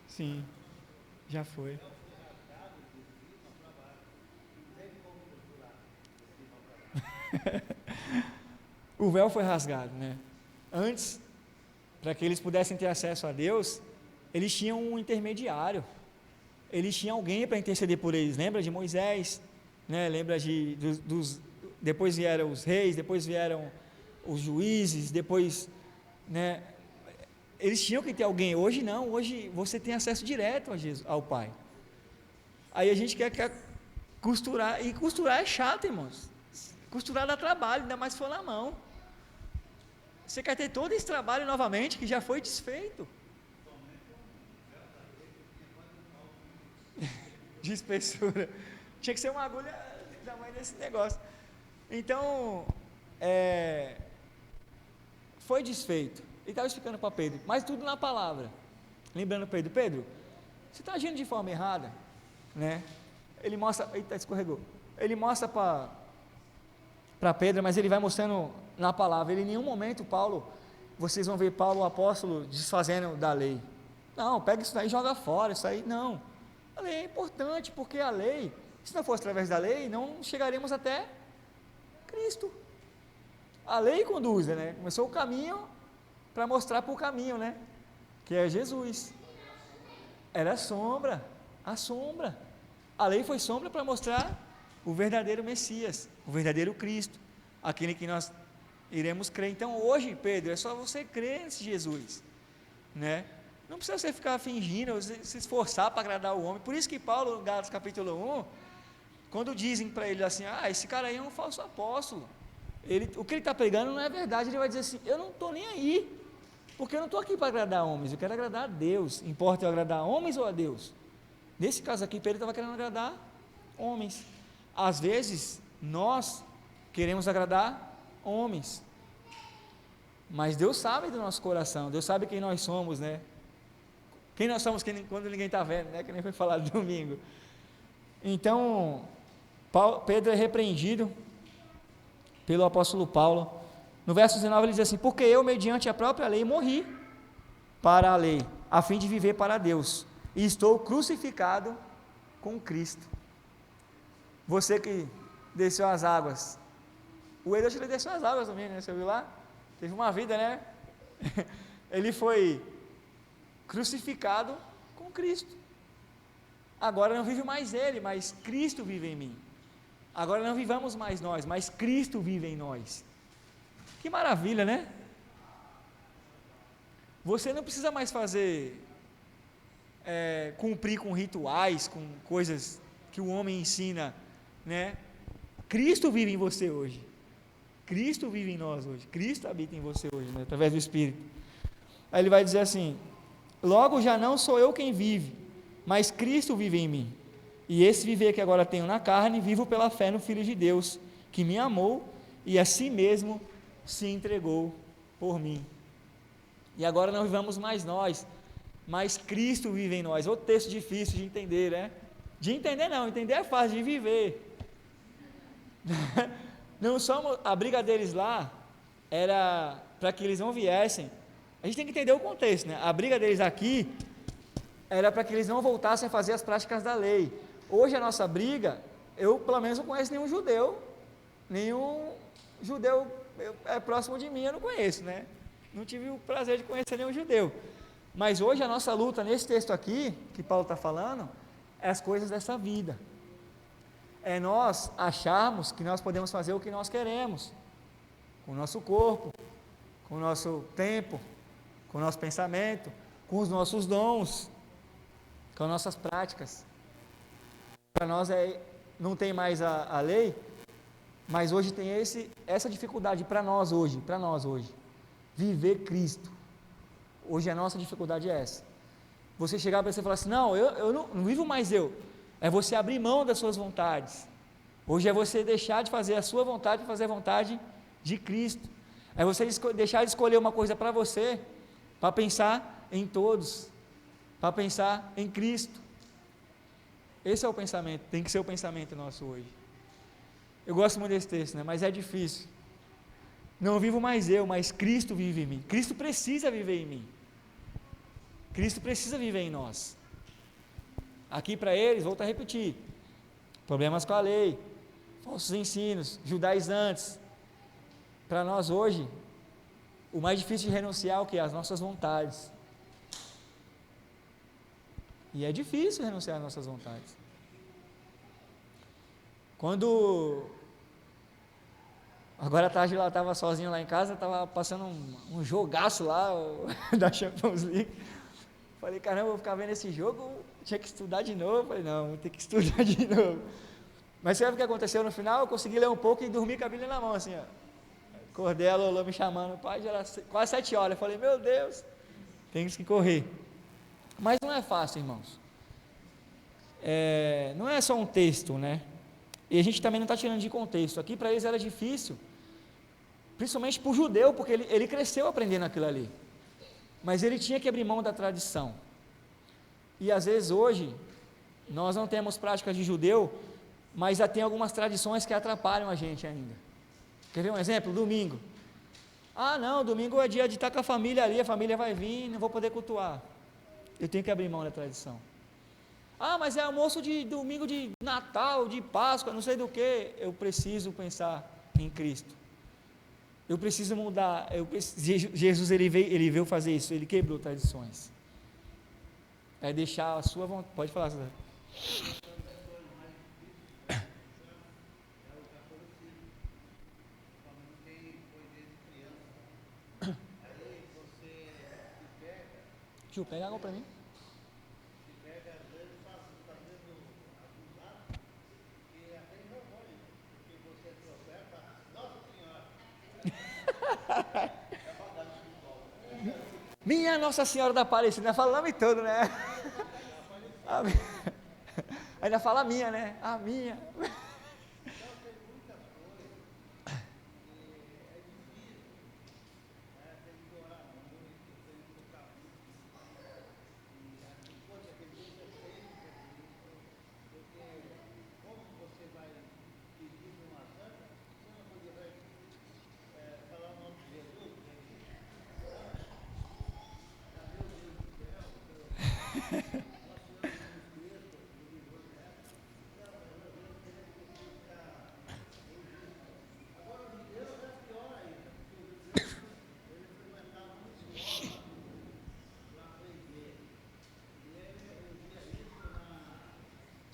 Sim, já foi. O véu foi rasgado, né? Antes, para que eles pudessem ter acesso a Deus, eles tinham um intermediário, eles tinham alguém para interceder por eles. Lembra de Moisés, né? Lembra depois vieram os reis, depois vieram os juízes, depois, né? Eles tinham que ter alguém. Hoje não, hoje você tem acesso direto ao Pai. Aí a gente quer costurar, e costurar é chato, irmãos. Costurar dá trabalho, ainda mais se for na mão. Você quer ter todo esse trabalho novamente, que já foi desfeito. De espessura. Tinha que ser uma agulha do tamanho desse negócio. Então, foi desfeito. Ele estava explicando para Pedro, mas tudo na palavra. Lembrando Pedro, você está agindo de forma errada, né? Ele mostra, eita, escorregou. Ele mostra para Pedro, mas ele vai mostrando na palavra. Ele em nenhum momento, vocês vão ver Paulo, o apóstolo, desfazendo da lei. Não, pega isso daí e joga fora, isso aí, não. A lei é importante, porque a lei, se não fosse através da lei, não chegaremos até Cristo. A lei conduz, né? Começou o caminho para mostrar para o caminho, né? Que é Jesus. Era a sombra. A lei foi sombra para mostrar o verdadeiro Messias, o verdadeiro Cristo, aquele que nós iremos crer. Então hoje, Pedro, é só você crer nesse Jesus, né? Não precisa você ficar fingindo, se esforçar para agradar o homem. Por isso que Paulo, em Gálatas capítulo 1, quando dizem para ele assim, esse cara aí é um falso apóstolo, o que ele está pregando não é verdade, ele vai dizer assim, eu não estou nem aí, porque eu não estou aqui para agradar homens, eu quero agradar a Deus. Importa eu agradar homens ou a Deus? Nesse caso aqui, Pedro estava querendo agradar homens. Às vezes, nós queremos agradar homens, mas Deus sabe do nosso coração, Deus sabe quem nós somos, né? Quem nós somos quando ninguém está vendo, né? Que nem foi falado domingo. Então, Pedro é repreendido pelo apóstolo Paulo. No verso 19 ele diz assim, porque eu, mediante a própria lei, morri para a lei, a fim de viver para Deus, e estou crucificado com Cristo. Você que desceu as águas, o Edeus ele desceu as águas também, né? Você viu lá? Teve uma vida, né? Ele foi crucificado com Cristo. Agora não vive mais ele, mas Cristo vive em mim. Agora não vivamos mais nós, mas Cristo vive em nós. Que maravilha, né? Você não precisa mais cumprir com rituais, com coisas que o homem ensina, né? Cristo vive em você hoje. Cristo vive em nós hoje. Cristo habita em você hoje, né? Através do Espírito. Aí ele vai dizer assim, logo já não sou eu quem vive, mas Cristo vive em mim. E esse viver que agora tenho na carne, vivo pela fé no Filho de Deus, que me amou e a si mesmo se entregou por mim. E agora não vivamos mais nós, mas Cristo vive em nós. Outro texto difícil de entender, né? De entender não, entender é fácil, de viver. Não somos, a briga deles lá era para que eles não viessem. A gente tem que entender o contexto, né? A briga deles aqui era para que eles não voltassem a fazer as práticas da lei. Hoje a nossa briga, eu pelo menos não conheço nenhum judeu é próximo de mim, eu não conheço, né? Não tive o prazer de conhecer nenhum judeu. Mas hoje a nossa luta nesse texto aqui, que Paulo está falando, é as coisas dessa vida. É nós acharmos que nós podemos fazer o que nós queremos, com o nosso corpo, com o nosso tempo, com o nosso pensamento, com os nossos dons, com as nossas práticas. Para nós não tem mais a lei, mas hoje tem essa dificuldade para nós hoje, viver Cristo. Hoje a nossa dificuldade é essa. Você chegar para você e falar assim, não, eu não vivo mais eu. É você abrir mão das suas vontades. Hoje é você deixar de fazer a sua vontade para fazer a vontade de Cristo. É você deixar de escolher uma coisa para você, para pensar em todos, para pensar em Cristo. Esse é o pensamento, tem que ser o pensamento nosso hoje. Eu gosto muito desse texto, né? Mas é difícil. Não vivo mais eu, mas Cristo vive em mim. Cristo precisa viver em mim. Cristo precisa viver em nós. Aqui para eles, volto a repetir, problemas com a lei, falsos ensinos, judaizantes. Para nós hoje, o mais difícil de renunciar é o que? As nossas vontades. E é difícil renunciar às nossas vontades. Quando agora à tarde eu estava sozinho lá em casa, estava passando um jogaço lá da Champions League. Falei, caramba, vou ficar vendo esse jogo, tinha que estudar de novo. Falei, não, vou ter que estudar de novo. Mas sabe o que aconteceu no final? Eu consegui ler um pouco e dormi com a Bíblia na mão, assim, ó. Acordei, a Lolo me chamando, pai, já era quase 7 horas. Eu falei, meu Deus, tem que correr. Mas não é fácil, irmãos. Não é só um texto, né? E a gente também não está tirando de contexto. Aqui para eles era difícil, principalmente para o judeu, porque ele cresceu aprendendo aquilo ali. Mas ele tinha que abrir mão da tradição. E às vezes hoje, nós não temos práticas de judeu, mas já tem algumas tradições que atrapalham a gente ainda. Quer ver um exemplo? Domingo. Ah, não, domingo é dia de estar com a família ali, a família vai vir, não vou poder cultuar. Eu tenho que abrir mão da tradição. Ah, mas é almoço de domingo de Natal, de Páscoa, não sei do que. Eu preciso pensar em Cristo. Eu preciso mudar. Jesus ele veio fazer isso, ele quebrou tradições. É deixar a sua vontade. Pode falar, César. Tio, pega água para mim. Minha Nossa Senhora da Aparecida, fala o nome todo, né? Ainda fala a minha, né? A minha.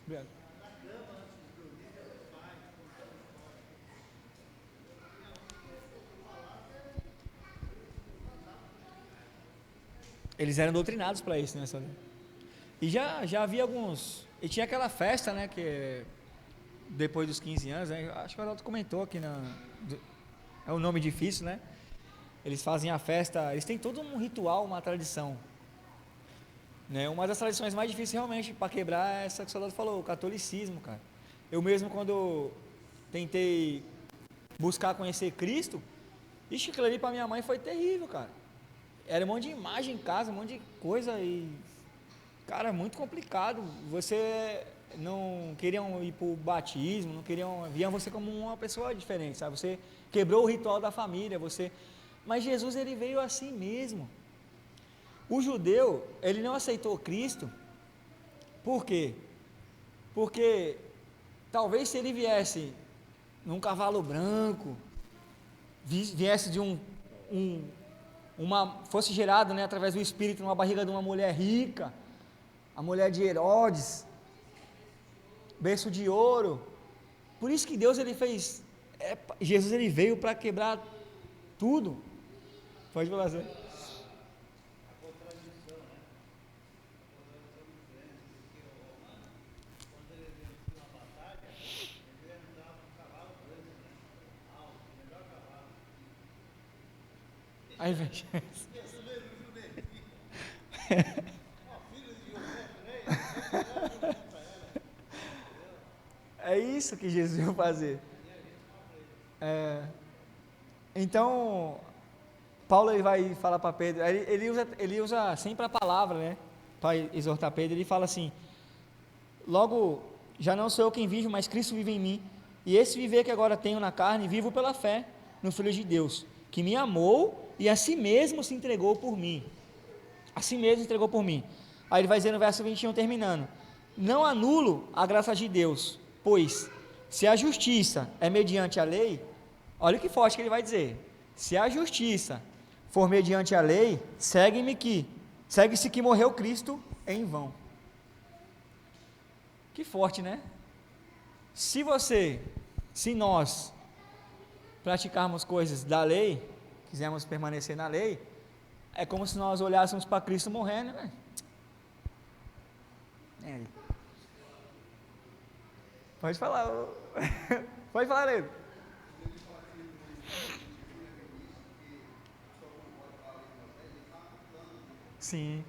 Obrigado. Eles eram doutrinados para isso, né? E já havia alguns. E tinha aquela festa, né? Que depois dos 15 anos, né, acho que o Arnaldo comentou aqui é um nome difícil, né? Eles fazem a festa, eles têm todo um ritual, uma tradição. né? Uma das tradições mais difíceis realmente para quebrar é essa que o soldado falou, o catolicismo, cara. Eu mesmo, quando tentei buscar conhecer Cristo, ixi, aquilo ali para minha mãe foi terrível, cara. Era um monte de imagem em casa, um monte de coisa e, cara, muito complicado. Você não queriam ir para o batismo, não queriam, viam você como uma pessoa diferente, sabe? Você quebrou o ritual da família, mas Jesus, ele veio assim mesmo. O judeu, ele não aceitou Cristo, por quê? Porque talvez se ele viesse num cavalo branco, viesse de fosse gerado, né, através do Espírito numa barriga de uma mulher rica, a mulher de Herodes, berço de ouro. Por isso que Deus, ele fez, Jesus, ele veio para quebrar tudo. Pode falar assim. Aí vem. É isso que Jesus veio fazer. Então, Paulo, ele vai falar para Pedro, ele usa sempre a palavra, né, para exortar Pedro. Ele fala assim: logo, já não sou eu quem vive, mas Cristo vive em mim, e esse viver que agora tenho na carne, vivo pela fé no Filho de Deus, que me amou e a si mesmo se entregou por mim. A si mesmo se entregou por mim. Aí ele vai dizer no verso 21, terminando: não anulo a graça de Deus, pois se a justiça é mediante a lei, olha que forte que ele vai dizer: se a justiça for mediante a lei, segue-se que morreu Cristo em vão. Que forte, né? Se nós praticarmos coisas da lei, quisermos permanecer na lei, é como se nós olhássemos para Cristo morrendo, né? Pode falar. Pode falar, Leo. Sim.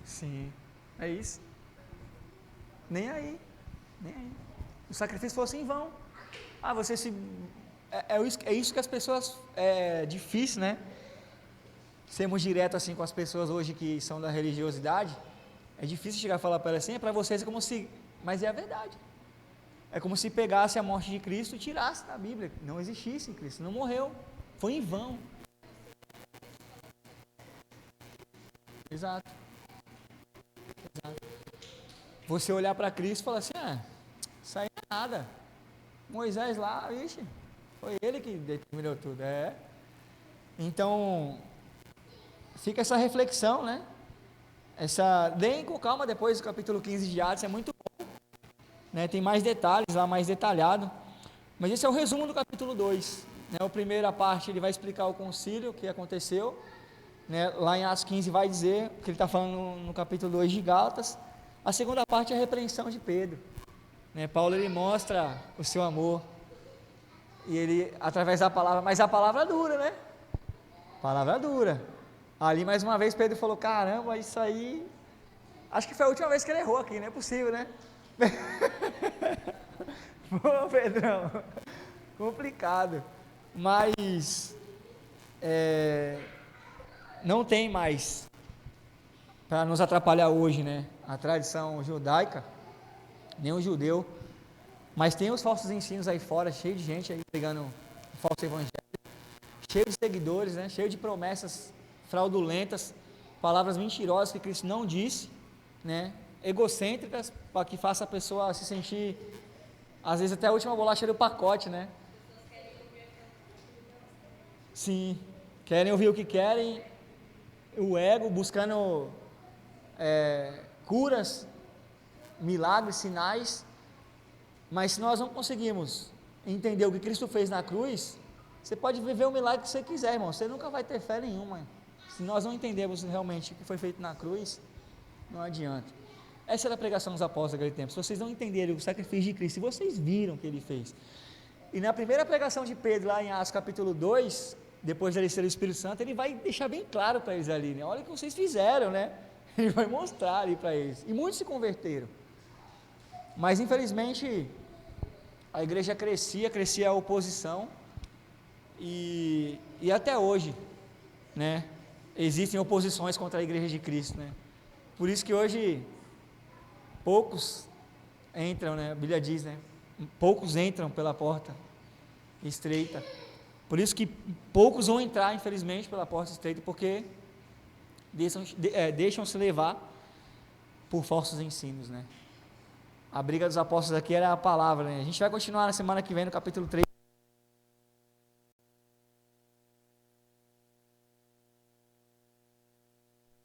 Sim. É isso. Nem aí. Nem aí. O sacrifício fosse em vão. Você se. É isso que as pessoas. É difícil, né? Sermos diretos assim com as pessoas hoje que são da religiosidade. É difícil chegar a falar para elas assim, para vocês é como se. Mas é a verdade. É como se pegasse a morte de Cristo e tirasse da Bíblia. Não existisse em Cristo, não morreu. Foi em vão. Exato. Você olhar para Cristo e falar assim: isso aí não é nada. Moisés lá, ixi, foi ele que determinou tudo. Então, fica essa reflexão, né? Leem com calma depois do capítulo 15 de Atos, é muito bom, né? Tem mais detalhes lá, mais detalhado, mas esse é o resumo do capítulo 2, né? A primeira parte ele vai explicar o concílio, o que aconteceu, né? Lá em Atos 15 vai dizer o que ele está falando no capítulo 2 de Gálatas. A segunda parte é a repreensão de Pedro, né? Paulo, ele mostra o seu amor, e ele, através da palavra, mas a palavra dura, né? Palavra dura. Ali mais uma vez Pedro falou: caramba, isso aí, acho que foi a última vez que ele errou aqui, não é possível, né? Pô, Pedrão, complicado, mas não tem mais para nos atrapalhar hoje, né? A tradição judaica, nem o judeu, mas tem os falsos ensinos aí fora, cheio de gente aí pregando o falso evangelho, cheio de seguidores, né? Cheio de promessas fraudulentas, palavras mentirosas que Cristo não disse, né? Egocêntricas, para que faça a pessoa se sentir, às vezes até a última bolacha do pacote, né? Sim, querem ouvir o que querem, o ego buscando curas, milagres, sinais, mas se nós não conseguimos entender o que Cristo fez na cruz, você pode viver o milagre que você quiser, irmão, você nunca vai ter fé nenhuma. Se nós não entendermos realmente o que foi feito na cruz, não adianta. Essa era a pregação dos apóstolos naquele tempo. Se vocês não entenderem o sacrifício de Cristo, se vocês viram o que ele fez, e na primeira pregação de Pedro, lá em Atos capítulo 2, depois da descer do Espírito Santo, ele vai deixar bem claro para eles ali, né? Olha o que vocês fizeram, né? Ele vai mostrar ali para eles. E muitos se converteram. Mas infelizmente a igreja crescia a oposição e até hoje, né? Existem oposições contra a igreja de Cristo, né? Por isso que hoje poucos entram, né? A Bíblia diz, né? Poucos entram pela porta estreita. Por isso que poucos vão entrar, infelizmente, pela porta estreita, porque deixam-se levar por falsos ensinos, né? A briga dos apóstolos aqui era a palavra, né? A gente vai continuar na semana que vem no capítulo 3.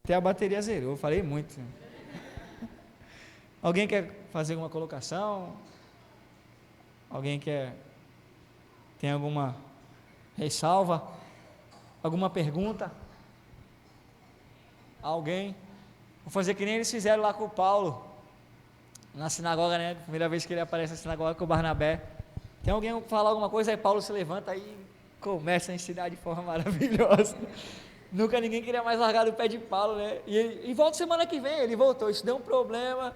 Até a bateria zerou, eu falei muito. Alguém quer fazer alguma colocação? Alguém tem alguma ressalva? Alguma pergunta? Alguém? Vou fazer que nem eles fizeram lá com o Paulo, na sinagoga, né? Primeira vez que ele aparece na sinagoga com o Barnabé. Tem alguém falar alguma coisa, aí Paulo se levanta e começa a ensinar de forma maravilhosa. Nunca ninguém queria mais largar do pé de Paulo, né? E volta semana que vem, ele voltou, isso deu um problema.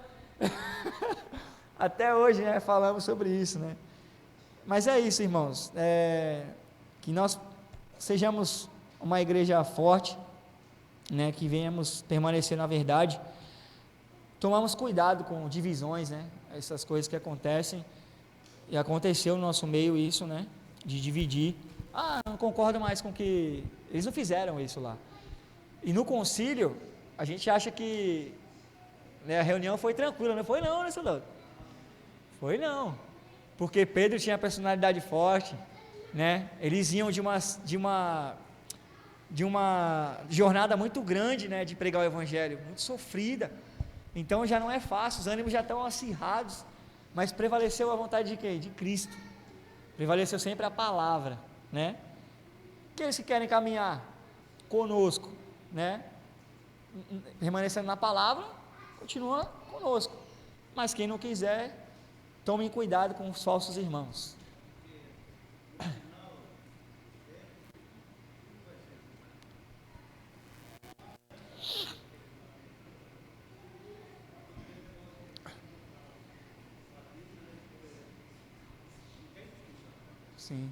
Até hoje, né? Falamos sobre isso, né? Mas é isso, irmãos. Que nós sejamos uma igreja forte, né? Que venhamos permanecer na verdade. Tomamos cuidado com divisões, né? Essas coisas que acontecem. E aconteceu no nosso meio isso, né? De dividir. Não concordo mais com que... Eles não fizeram isso lá. E no concílio, a gente acha que, né, a reunião foi tranquila. Não foi não, né, soldado? Foi não. Porque Pedro tinha personalidade forte, né? Eles iam de uma jornada muito grande, né? De pregar o evangelho, muito sofrida. Então já não é fácil, os ânimos já estão acirrados. Mas prevaleceu a vontade de quem? De Cristo. Prevaleceu sempre a palavra, né? Aqueles que querem caminhar conosco, né? Permanecendo na palavra, continua conosco. Mas quem não quiser, tomem cuidado com os falsos irmãos. Sim.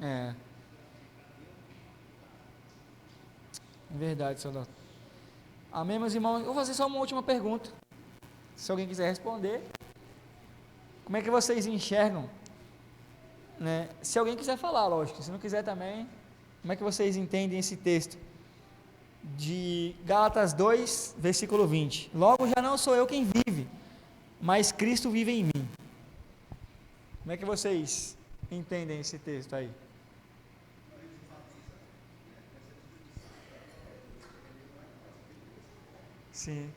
É verdade, soldado. Amém, meus irmãos? Eu vou fazer só uma última pergunta. Se alguém quiser responder. Como é que vocês enxergam, né? Se alguém quiser falar, lógico. Se não quiser também, como é que vocês entendem esse texto? De Gálatas 2, versículo 20. Logo já não sou eu quem vive, mas Cristo vive em mim. Como é que vocês entendem esse texto aí? Sim.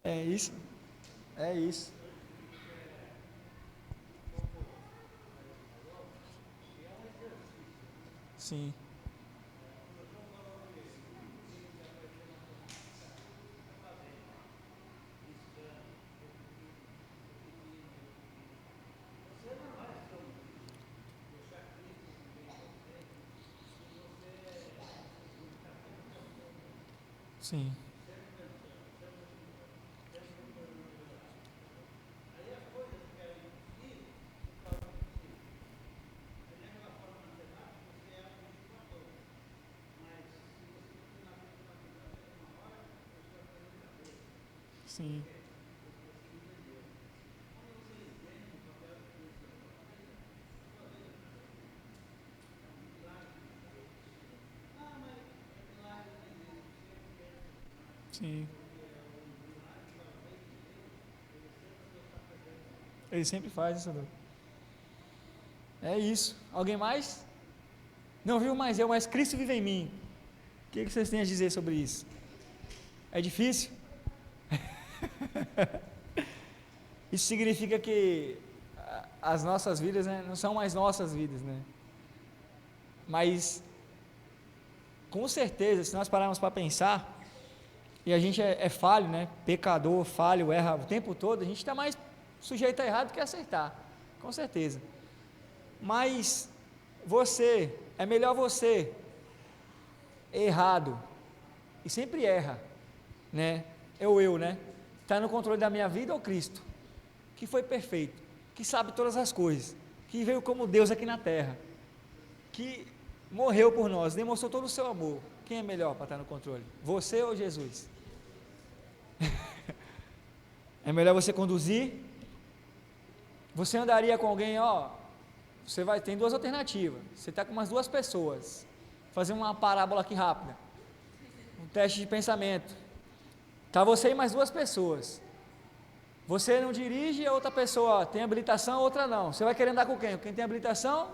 É isso. É isso. Sim. Sim. Sim. Sim. Ele sempre faz isso, Dudu. É isso. Alguém mais? Não viu mais eu, mas Cristo vive em mim. O que vocês têm a dizer sobre isso? É difícil? Isso significa que as nossas vidas, né, não são mais nossas vidas, né? Mas, com certeza, se nós pararmos para pensar, e a gente é falho, né? Pecador, falho, erra o tempo todo, a gente está mais sujeito a errar do que a acertar, com certeza. Mas é melhor você errado, e sempre erra, né? Eu, né? Está no controle da minha vida ou Cristo, que foi perfeito, que sabe todas as coisas, que veio como Deus aqui na terra, que morreu por nós, demonstrou todo o seu amor. Quem é melhor para estar no controle? Você ou Jesus? É melhor você conduzir? Você andaria com alguém, tem duas alternativas, você está com umas duas pessoas, fazer uma parábola aqui rápida, um teste de pensamento, está você e mais duas pessoas, você não dirige, a outra pessoa tem habilitação, a outra não, você vai querer andar com quem? Quem tem habilitação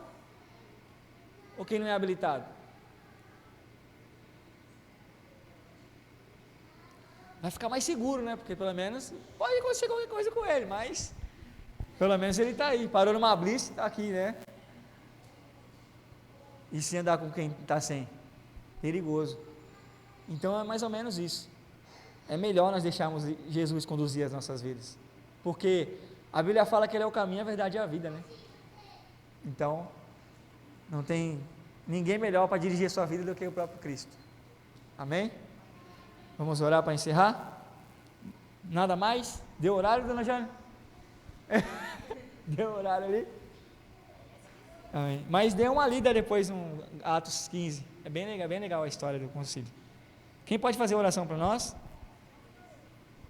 ou quem não é habilitado? Vai ficar mais seguro, né? Porque pelo menos pode acontecer qualquer coisa com ele, mas pelo menos ele está aí, parou numa blitz, está aqui, né? E se andar com quem está sem? Perigoso. Então é mais ou menos isso. É melhor nós deixarmos Jesus conduzir as nossas vidas, porque a Bíblia fala que Ele é o caminho, a verdade e a vida, né? Então, não tem ninguém melhor para dirigir a sua vida do que o próprio Cristo. Amém? Vamos orar para encerrar? Nada mais? Deu horário, dona Jana? Deu horário ali? Amém. Mas dê uma lida depois no Atos 15. É bem legal a história do concílio. Quem pode fazer oração para nós?